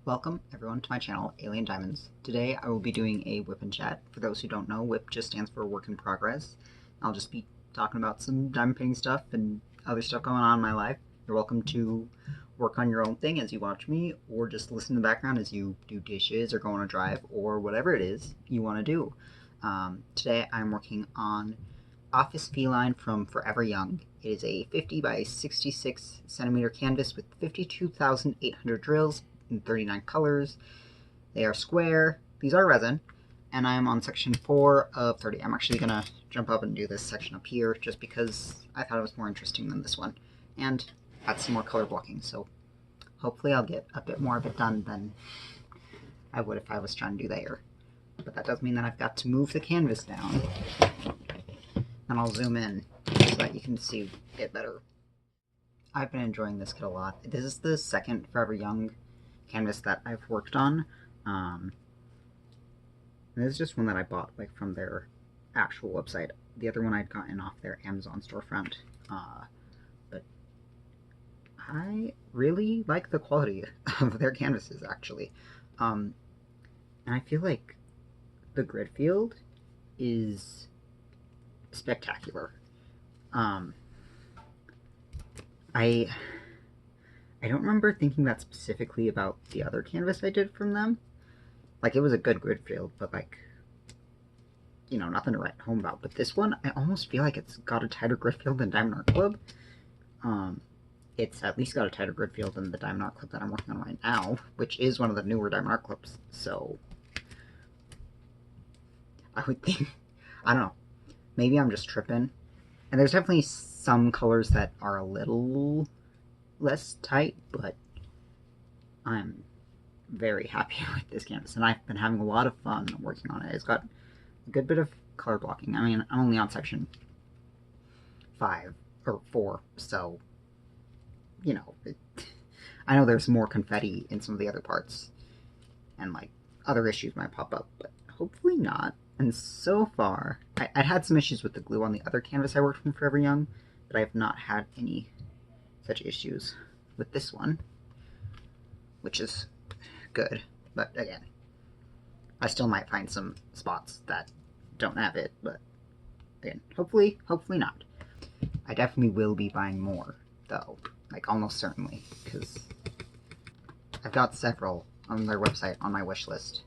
Welcome everyone to my channel, Alien Diamonds. Today I will be doing a WIP Chat. For those who don't know, WIP just stands for Work in Progress. I'll just be talking about some diamond painting stuff and other stuff going on in my life. You're welcome to work on your own thing as you watch me, or just listen in the background as you do dishes or go on a drive, or whatever it is you want to do. Today I'm working on Office Feline from Forever Young. It is a 50 by 66 centimeter canvas with 52,800 drills in 39 colors. They are square. These are resin, and I am on section 4 of 30. I'm actually going to jump up and do this section up here just because I thought it was more interesting than this one, and add some more color blocking, so hopefully I'll get a bit more of it done than I would if I was trying to do there. But that does mean that I've got to move the canvas down, and I'll zoom in so that you can see it better. I've been enjoying this kit a lot. This is the second Forever Young canvas that I've worked on. This is just one that I bought like from their actual website. The other one I'd gotten off their Amazon storefront. But I really like the quality of their canvases, actually. And I feel like the grid field is spectacular. I don't remember thinking that specifically about the other canvas I did from them. Like, it was a good grid field, but like, you know, nothing to write home about. But this one, I almost feel like it's got a tighter grid field than Diamond Art Club. It's at least got a tighter grid field than the Diamond Art Club that I'm working on right now, which is one of the newer Diamond Art Clubs. So I would think, I don't know, maybe I'm just tripping. And there's definitely some colors that are a little less tight, but I'm very happy with this canvas, and I've been having a lot of fun working on it. It's got a good bit of color blocking. I mean, I'm only on section 5 or 4, so, you know, I know there's more confetti in some of the other parts, and like other issues might pop up, but hopefully not. And so far, I had some issues with the glue on the other canvas I worked from Forever Young, but I have not had any such issues with this one, which is good. But again, I still might find some spots that don't have it, but again, hopefully not. I definitely will be buying more, though, like almost certainly, because I've got several on their website on my wish list.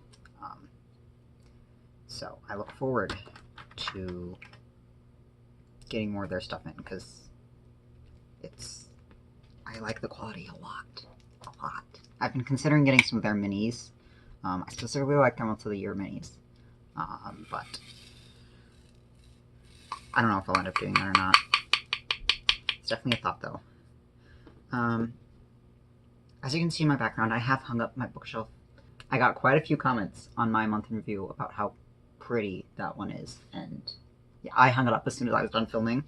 So I look forward to getting more of their stuff in, because I like the quality a lot. I've been considering getting some of their minis. I specifically like their Months of the Year minis, but I don't know if I'll end up doing that or not. It's definitely a thought, though. As you can see in my background, I have hung up my bookshelf. I got quite a few comments on my month in review about how pretty that one is, and yeah, I hung it up as soon as I was done filming,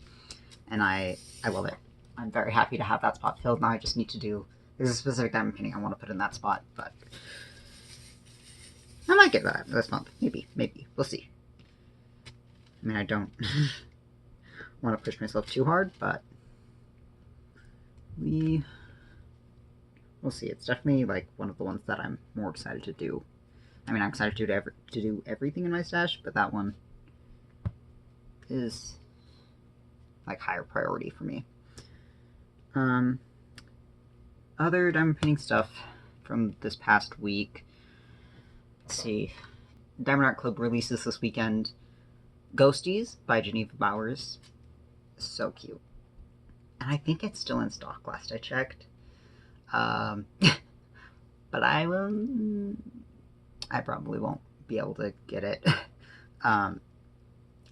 and I love it. I'm very happy to have that spot filled. Now I just need to do, there's a specific diamond painting I want to put in that spot, but I might get that this month. Maybe. We'll see. I mean, I don't want to push myself too hard, but we'll see. It's definitely like one of the ones that I'm more excited to do. I mean, I'm excited to do everything in my stash, but that one is like higher priority for me. Other diamond painting stuff from this past week. Let's see. Diamond Art Club releases this weekend Ghosties by Geneva Bowers. So cute. And I think it's still in stock last I checked. But I probably won't be able to get it.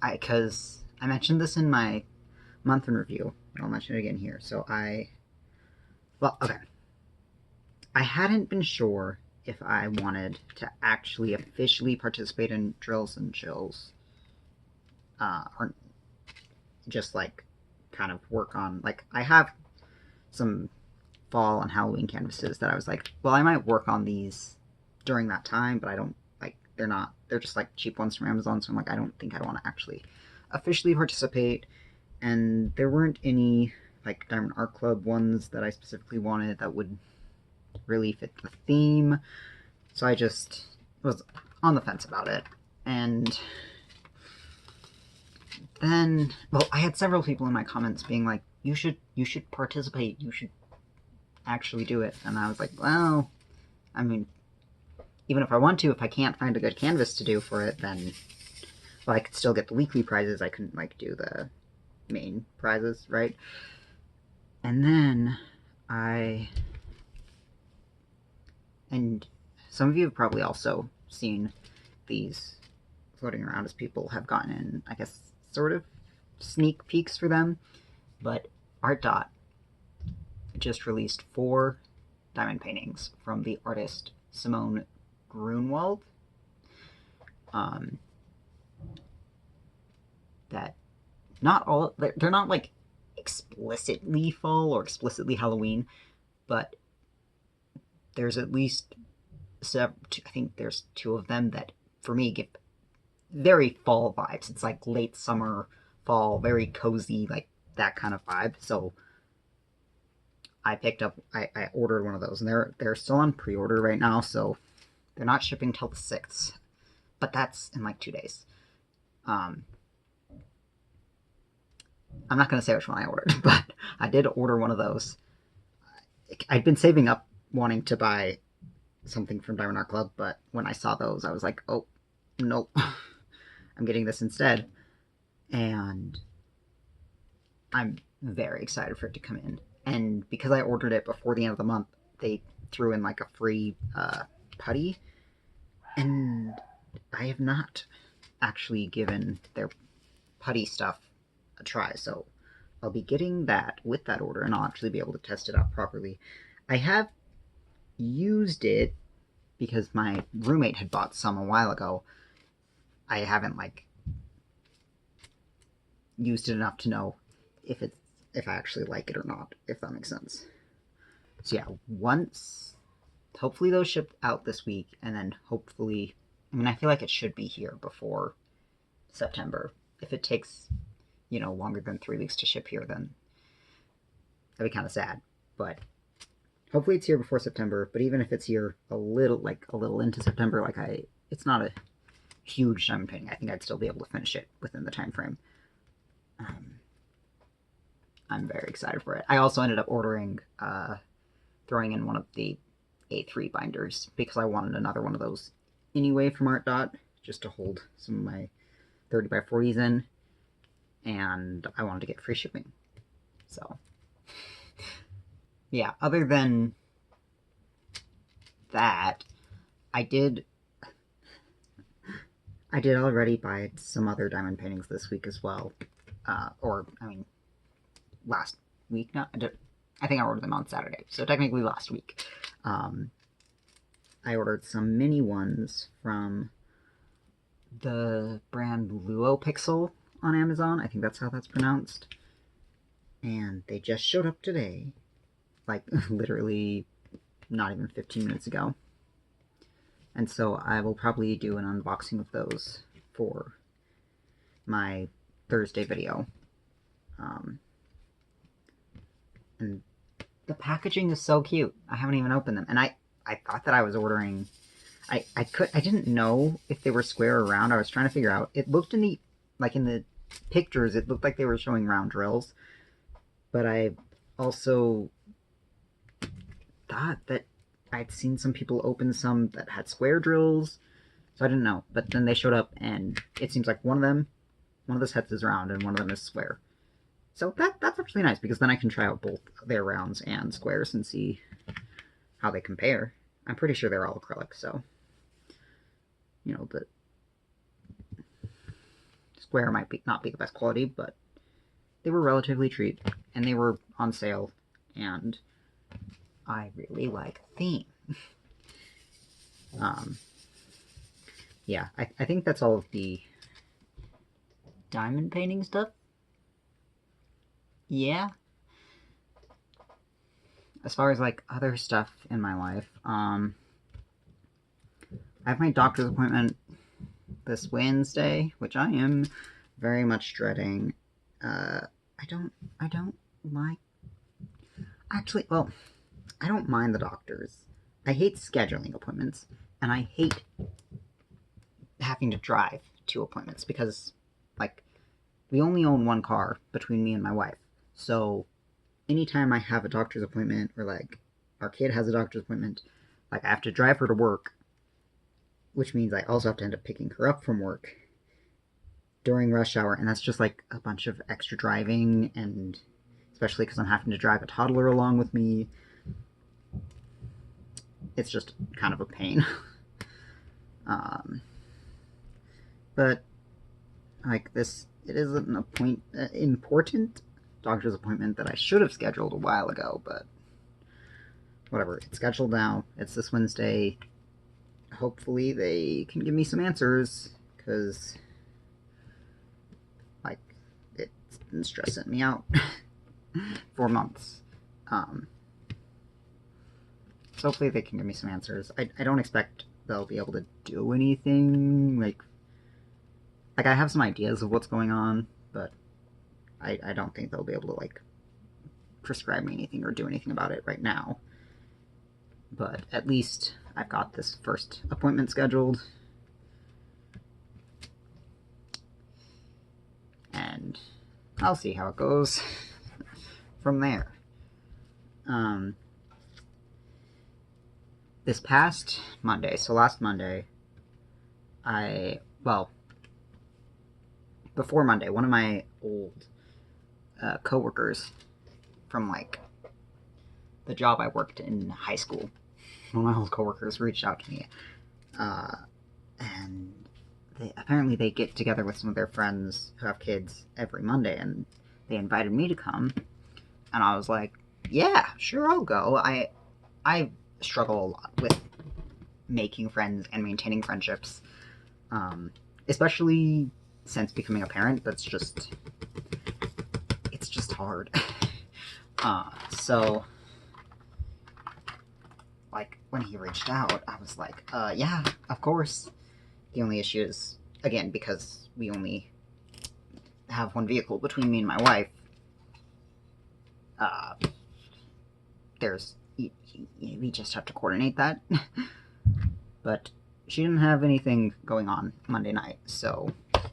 Because I mentioned this in my month in review, and I'll mention it again here. So well, okay. I hadn't been sure if I wanted to actually officially participate in drills and chills, or just like kind of work on, like, I have some fall and Halloween canvases that I was like, well, I might work on these during that time, but I don't, like, they're just like cheap ones from Amazon, so I'm like, I don't think I want to actually officially participate. And there weren't any like Diamond Art Club ones that I specifically wanted that would really fit the theme. So I just was on the fence about it. And then, well, I had several people in my comments being like, you should participate, you should actually do it. And I was like, well, I mean, even if I want to, if I can't find a good canvas to do for it, then, well, I could still get the weekly prizes. I couldn't, like, do the main prizes, right? And then and some of you have probably also seen these floating around as people have gotten in, I guess, sort of sneak peeks for them. But Art Dot just released 4 diamond paintings from the artist Simone Grunwald. That not all, they're not like explicitly fall or explicitly Halloween, but there's at least I think there's 2 of them that for me give very fall vibes. It's like late summer, fall, very cozy, like that kind of vibe. So I ordered one of those, and they're still on pre-order right now, so they're not shipping till the 6th, but that's in like 2 days. I'm not going to say which one I ordered, but I did order one of those. I'd been saving up wanting to buy something from Diamond Art Club, but when I saw those, I was like, oh, nope. I'm getting this instead. And I'm very excited for it to come in. And because I ordered it before the end of the month, they threw in like a free putty. And I have not actually given their putty stuff a try, so I'll be getting that with that order, and I'll actually be able to test it out properly. I have used it because my roommate had bought some a while ago. I haven't like used it enough to know if I actually like it or not, if that makes sense. So yeah, hopefully those ship out this week, and then hopefully, I mean, I feel like it should be here before September. If it takes, longer than 3 weeks to ship here, then that'd be kind of sad. But hopefully it's here before September. But even if it's here a little into September, it's not a huge diamond painting. I think I'd still be able to finish it within the time frame. I'm very excited for it. I also ended up ordering, throwing in one of the A3 binders because I wanted another one of those anyway from Art Dot, just to hold some of my 30 by 40s in, and I wanted to get free shipping. So yeah, other than that, I did already buy some other diamond paintings this week as well. Last week. I think I ordered them on Saturday, so technically last week. I ordered some mini ones from the brand Luopixel on Amazon. I think that's how that's pronounced. And they just showed up today. Like, literally not even 15 minutes ago. And so I will probably do an unboxing of those for my Thursday video. And the packaging is so cute. I haven't even opened them. And I thought that I was ordering... I didn't know if they were square or round. I was trying to figure out. It looked in the pictures, it looked like they were showing round drills. But I also thought that I'd seen some people open some that had square drills. So I didn't know. But then they showed up, and it seems like one of the sets is round and one of them is square. So that's actually nice, because then I can try out both their rounds and squares and see how they compare. I'm pretty sure they're all acrylic, so the square might not be the best quality, but they were relatively cheap, and they were on sale, and I really like the theme. Yeah, I think that's all of the diamond painting stuff. Yeah. As far as other stuff in my life, I have my doctor's appointment this Wednesday, which I am very much dreading. I don't like... Actually, well, I don't mind the doctors. I hate scheduling appointments, and I hate having to drive to appointments because, like, we only own one car between me and my wife. So anytime I have a doctor's appointment or, like, our kid has a doctor's appointment, like, I have to drive her to work, which means I also have to end up picking her up from work during rush hour, and that's just, like, a bunch of extra driving, and especially because I'm having to drive a toddler along with me. It's just kind of a pain. But, like, this, it is an important doctor's appointment that I should have scheduled a while ago, but whatever. It's scheduled now. It's this Wednesday. Hopefully they can give me some answers, because, like, it's been stressing me out for months. So hopefully they can give me some answers. I don't expect they'll be able to do anything, like I have some ideas of what's going on, but I don't think they'll be able to, like, prescribe me anything or do anything about it right now. But at least I've got this first appointment scheduled, and I'll see how it goes from there. This past Monday, so last Monday, before Monday, one of my old coworkers from, like, the job I worked in high school, one of my old coworkers reached out to me, and apparently they get together with some of their friends who have kids every Monday, and they invited me to come, and I was like, yeah, sure, I'll go. I struggle a lot with making friends and maintaining friendships, especially since becoming a parent. It's just hard. So, like, when he reached out, I was like, yeah, of course. The only issue is, again, because we only have one vehicle between me and my wife, we just have to coordinate that. But she didn't have anything going on Monday night, so I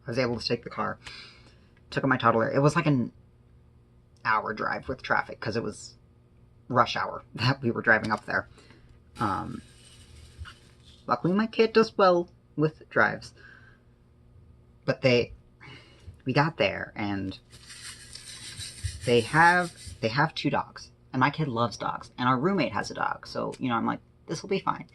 was able to take the car. Took my toddler. It was like an hour drive with traffic, because it was rush hour that we were driving up there. Luckily my kid does well with drives. But we got there, and they have 2 dogs, and my kid loves dogs, and our roommate has a dog, so, you know, I'm like, this will be fine.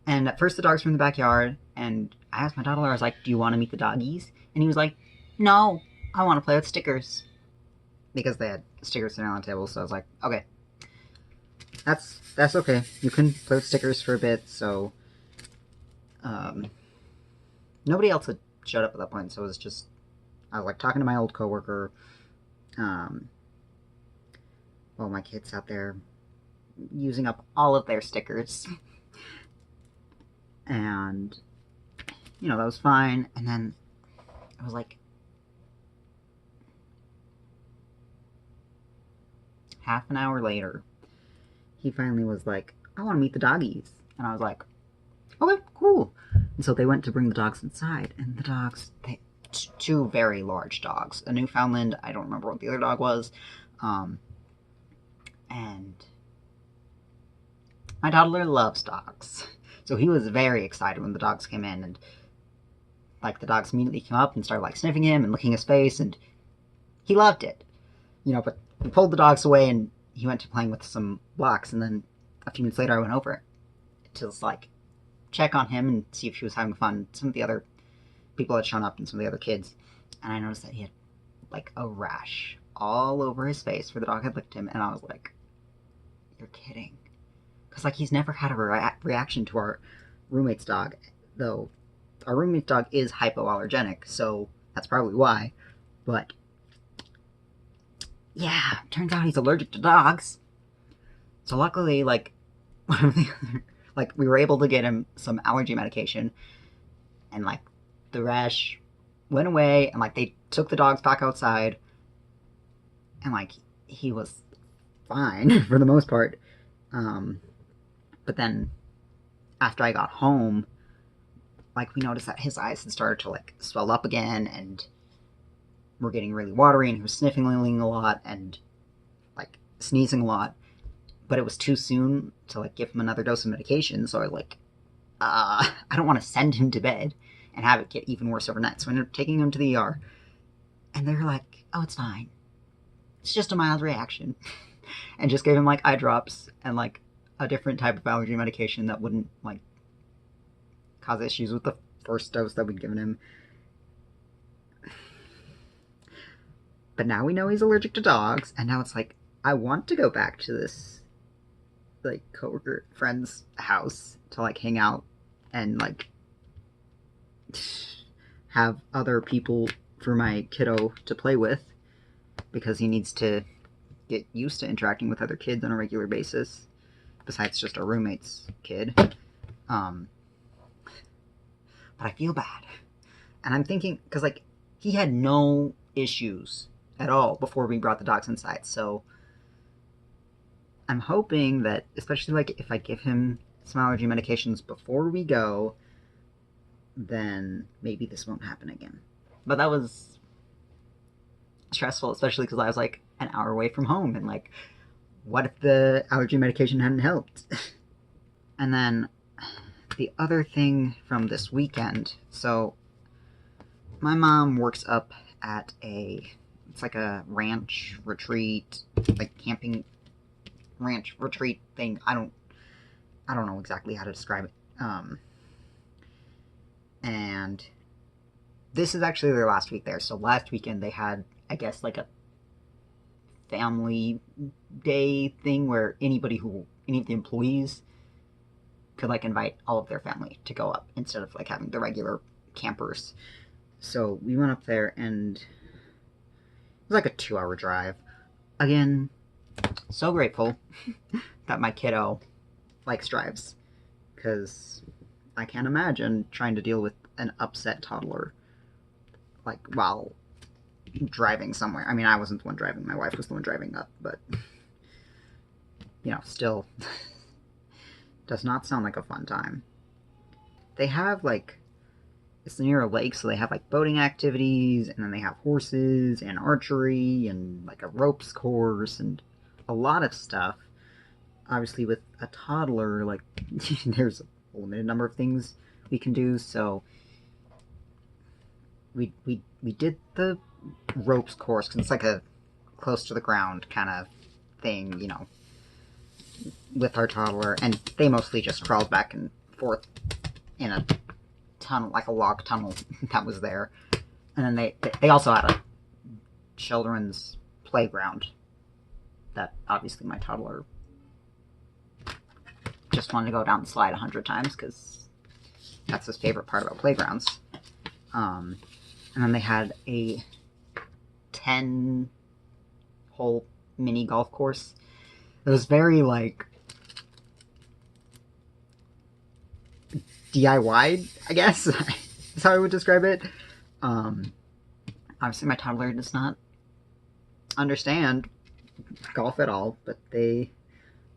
And at first the dogs were in the backyard, and I asked my toddler, I was like, do you want to meet the doggies? And he was like, no, I want to play with stickers. Because they had stickers sitting on the table, so I was like, okay. That's okay. You can play with stickers for a bit, so nobody else had showed up at that point, so it was just, I was, like, talking to my old coworker, while my kids out there using up all of their stickers. And, you know, that was fine. And then I was like, half an hour later, he finally was like, I want to meet the doggies. And I was like, okay, cool. And so they went to bring the dogs inside, and the dogs, 2 very large dogs. A Newfoundland, I don't remember what the other dog was, and my toddler loves dogs. So he was very excited when the dogs came in, and, like, the dogs immediately came up and started, like, sniffing him and licking his face, and he loved it. You know, but we pulled the dogs away, and he went to playing with some blocks, and then a few minutes later I went over to just, like, check on him and see if he was having fun. Some of the other people had shown up, and some of the other kids, and I noticed that he had, like, a rash all over his face where the dog had licked him, and I was like, you're kidding. Because, like, he's never had a reaction to our roommate's dog, though our roommate's dog is hypoallergenic, so that's probably why. But yeah, turns out he's allergic to dogs. So luckily, like, like, we were able to get him some allergy medication, and, like, the rash went away, and, like, they took the dogs back outside, and, like, he was fine for the most part. But then after I got home, like, we noticed that his eyes had started to like swell up again, and were getting really watery, and he was sniffing a lot and like sneezing a lot. But it was too soon to like give him another dose of medication, so I like, I don't want to send him to bed and have it get even worse overnight. So I ended up taking him to the ER, and they're like, "Oh, it's fine. It's just a mild reaction," and just gave him like eye drops and like a different type of allergy medication that wouldn't like cause issues with the first dose that we'd given him. But now we know he's allergic to dogs, and now it's like, I want to go back to this like coworker friend's house to like hang out and like have other people for my kiddo to play with, because he needs to get used to interacting with other kids on a regular basis besides just our roommate's kid. But I feel bad, and I'm thinking, because like, he had no issues at all before we brought the dogs inside, so I'm hoping that, especially like if I give him some allergy medications before we go, then maybe this won't happen again. But that was stressful, especially because I was like an hour away from home, and like, what if the allergy medication hadn't helped? And then the other thing from this weekend, so my mom works up at it's like a ranch retreat, like camping ranch retreat thing. I don't know exactly how to describe it. And this is actually their last week there. So last weekend they had, I guess, like a family day thing where any of the employees could like invite all of their family to go up instead of like having the regular campers. So we went up there, and it was like a 2-hour drive. Again, so grateful that my kiddo likes drives, because I can't imagine trying to deal with an upset toddler like while driving somewhere. I mean, I wasn't the one driving, my wife was the one driving up, but you know, still does not sound like a fun time. They have like, it's near a lake, so they have like boating activities, and then they have horses and archery and like a ropes course and a lot of stuff. Obviously with a toddler, like there's a limited number of things we can do, so we did the ropes course, because it's like a close to the ground kind of thing, you know, with our toddler, and they mostly just crawled back and forth in a tunnel, like a log tunnel that was there. And then they also had a children's playground that obviously my toddler just wanted to go down the slide 100 times, because that's his favorite part about playgrounds. And then they had a 10-hole mini golf course. It was very like DIY, I guess, is how I would describe it. Obviously my toddler does not understand golf at all, but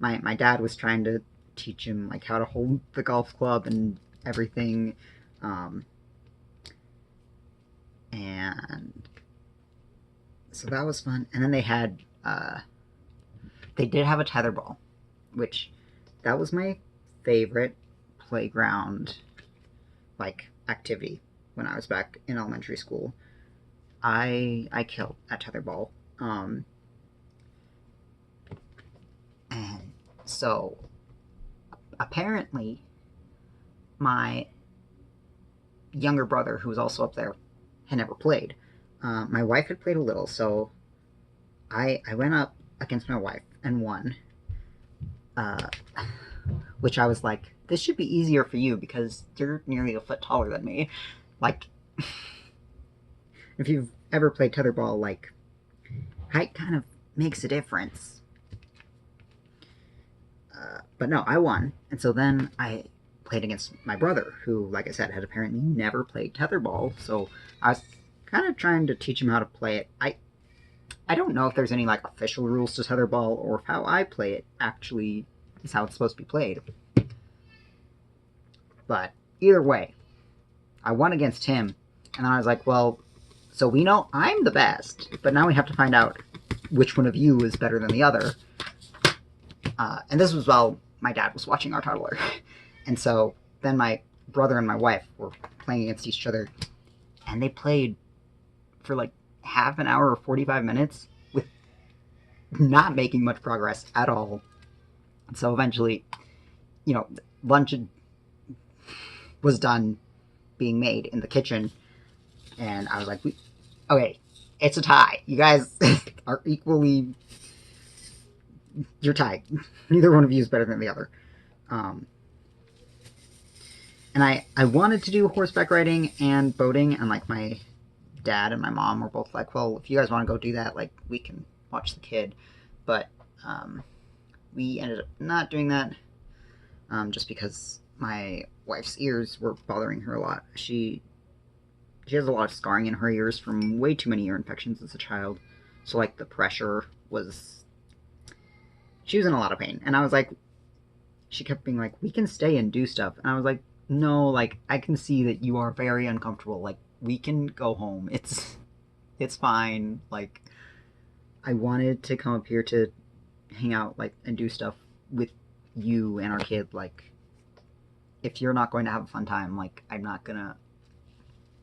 my dad was trying to teach him like how to hold the golf club and everything, and so that was fun. And then they did have a tether ball, which that was my favorite playground like activity when I was back in elementary school. I killed at tetherball. And so apparently my younger brother, who was also up there, had never played. My wife had played a little, so I went up against my wife and won. Which I was like, this should be easier for you because you're nearly a foot taller than me. Like, if you've ever played tetherball, like, height kind of makes a difference. But no, I won. And so then I played against my brother, who, like I said, had apparently never played tetherball. So I was kind of trying to teach him how to play it. I I don't know if there's any like official rules to tetherball or if how I play it actually is how it's supposed to be played. But either way, I won against him, and then I was like, well, so we know I'm the best, but now we have to find out which one of you is better than the other. And this was while my dad was watching our toddler. And so then my brother and my wife were playing against each other, and they played for like half an hour or 45 minutes with not making much progress at all. And so eventually, you know, lunch was done being made in the kitchen, and I was like, okay, it's a tie. You guys are equally... You're tied. Neither one of you is better than the other. And I wanted to do horseback riding and boating, and like my dad and my mom were both like, well, if you guys want to go do that, like, we can watch the kid. But we ended up not doing that, just because my wife's ears were bothering her a lot. She has a lot of scarring in her ears from way too many ear infections as a child. So like the pressure was... She was in a lot of pain. And I was like... She kept being like, we can stay and do stuff. And I was like, no, like, I can see that you are very uncomfortable. Like, we can go home. It's fine. Like, I wanted to come up here to hang out, like, and do stuff with you and our kid. Like, if you're not going to have a fun time, like, I'm not gonna...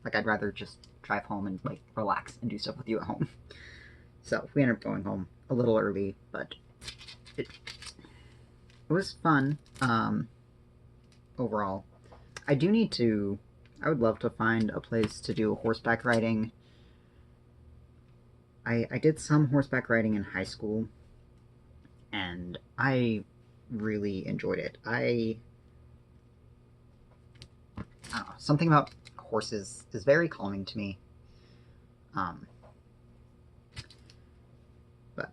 Like, I'd rather just drive home and, like, relax and do stuff with you at home. So, we ended up going home a little early, but it was fun, overall. I do need to... I would love to find a place to do horseback riding. I did some horseback riding in high school, and I really enjoyed it. I don't know, something about horses is very calming to me. But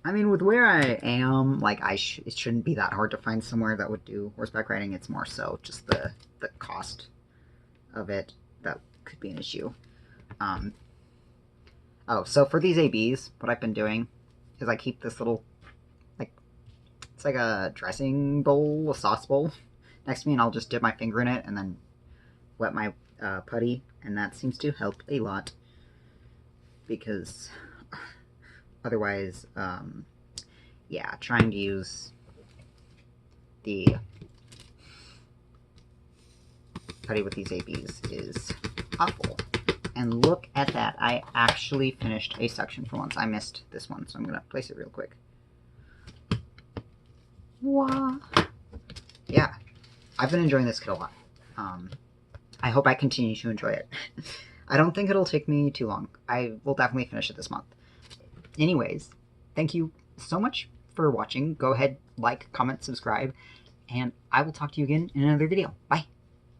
I mean, with where I am, like, it shouldn't be that hard to find somewhere that would do horseback riding. It's more so just the cost of it that could be an issue. Oh, so for these ABs, what I've been doing is I keep this little, like, it's like a dressing bowl, a sauce bowl, next to me, and I'll just dip my finger in it and then wet my putty, and that seems to help a lot, because otherwise, yeah, trying to use the putty with these ABs is awful. And look at that, I actually finished a section for once. I missed this one, so I'm gonna place it real quick. Wow. Yeah, I've been enjoying this kit a lot. I hope I continue to enjoy it. I don't think it'll take me too long. I will definitely finish it this month. Anyways, thank you so much for watching. Go ahead, like, comment, subscribe, and I will talk to you again in another video. Bye!